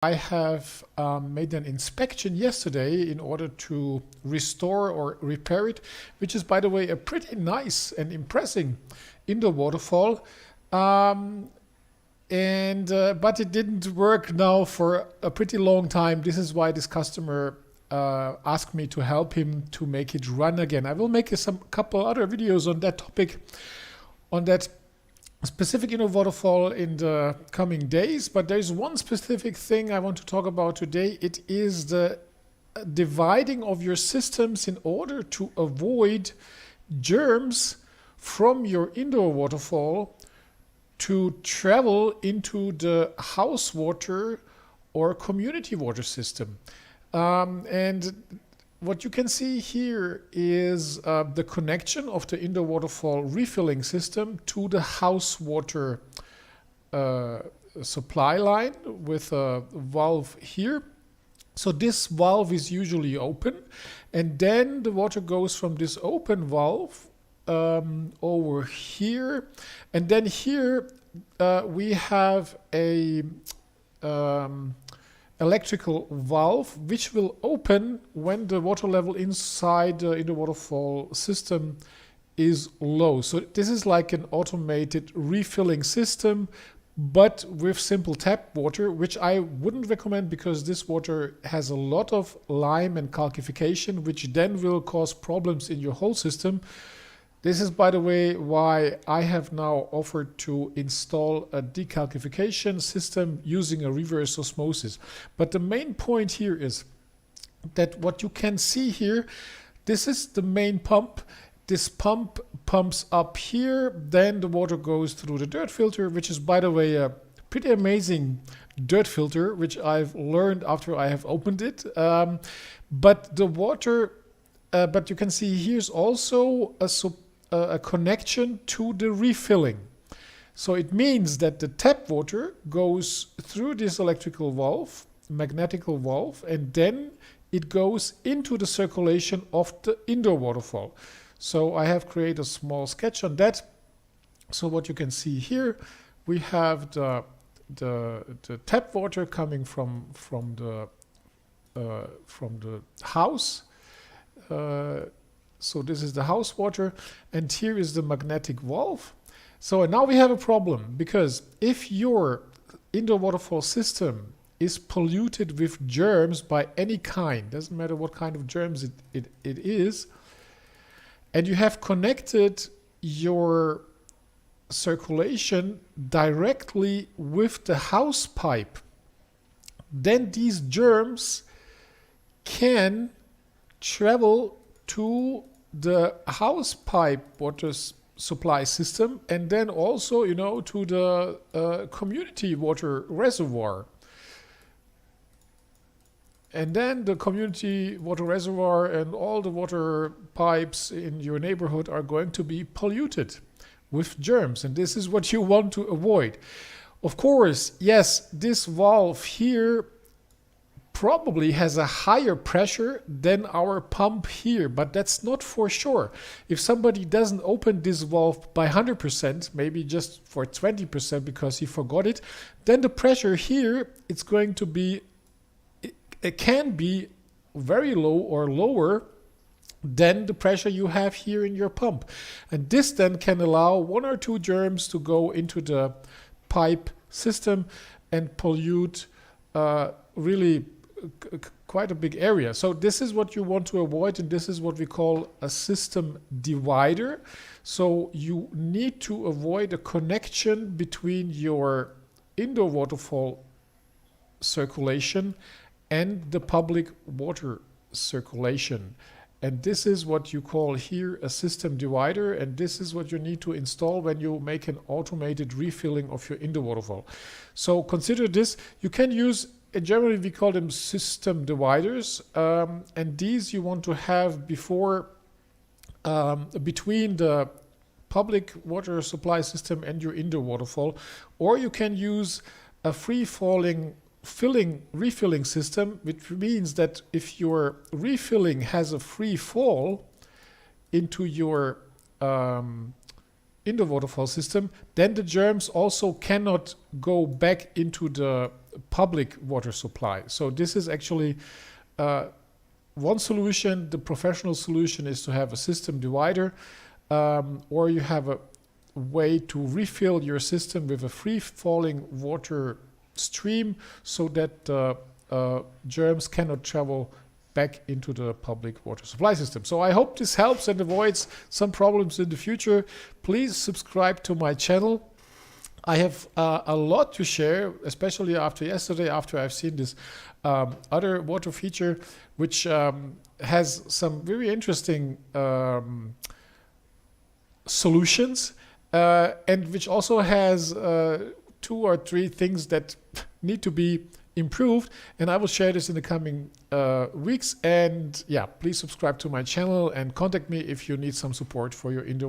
I have made an inspection yesterday in order to restore or repair it, which is, by the way, a pretty nice and impressive indoor waterfall. Um, but it didn't work now for a pretty long time. This is why this customer asked me to help him to make it run again. I will make some couple other videos on that topic, on that specific inner waterfall in the coming days, but there's one specific thing I want to talk about today. It is the dividing of your systems in order to avoid germs from your indoor waterfall to travel into the house water or community water system. And what you can see here is the connection of the indoor waterfall refilling system to the house water supply line with a valve here. So this valve is usually open, and then the water goes from this open valve over here, and then here we have a electrical valve which will open when the water level inside in the waterfall system is low. So this is like an automated refilling system, but with simple tap water, which I wouldn't recommend because this water has a lot of lime and calcification, which then will cause problems in your whole system. This is, by the way, why I have now offered to install a decalcification system using a reverse osmosis. But the main point here is that what you can see here, this is the main pump. This pump pumps up here, then the water goes through the dirt filter, which is, by the way, a pretty amazing dirt filter, which I've learned after I have opened it. But the water, but you can see here's also a connection to the refilling. So it means that the tap water goes through this electrical valve, magnetical valve, and then it goes into the circulation of the indoor waterfall. So I have created a small sketch on that. So what you can see here, we have the tap water coming from the house. So this is the house water, and here is the magnetic valve. So now we have a problem, because if your indoor waterfall system is polluted with germs by any kind, doesn't matter what kind of germs it is, and you have connected your circulation directly with the house pipe, then these germs can travel to the house pipe water supply system, and then also, to the community water reservoir. And then the community water reservoir and all the water pipes in your neighborhood are going to be polluted with germs, and this is what you want to avoid. Of course, yes, this valve here probably has a higher pressure than our pump here, but that's not for sure. If somebody doesn't open this valve by 100%, maybe just for 20% because he forgot it, then the pressure here, it's going to be, it can be very low or lower than the pressure you have here in your pump. And this then can allow one or two germs to go into the pipe system and pollute really quite a big area. So this is what you want to avoid, and this is what we call a system divider. So you need to avoid a connection between your indoor waterfall circulation and the public water circulation. And this is what you call here a system divider, and this is what you need to install when you make an automated refilling of your indoor waterfall. So consider this. You can use, generally we call them system dividers, and these you want to have before between the public water supply system and your indoor waterfall, or you can use a free-falling refilling system, which means that if your refilling has a free fall into your in the waterfall system, then the germs also cannot go back into the public water supply. So this is actually one solution. The professional solution is to have a system divider, or you have a way to refill your system with a free falling water stream so that germs cannot travel back into the public water supply system. So I hope this helps and avoids some problems in the future. Please subscribe to my channel. I have a lot to share, especially after yesterday, after I've seen this other water feature, which has some very interesting solutions, and which also has 2 or 3 things that need to be improved, and I will share this in the coming weeks. And yeah, please subscribe to my channel and contact me if you need some support for your indoor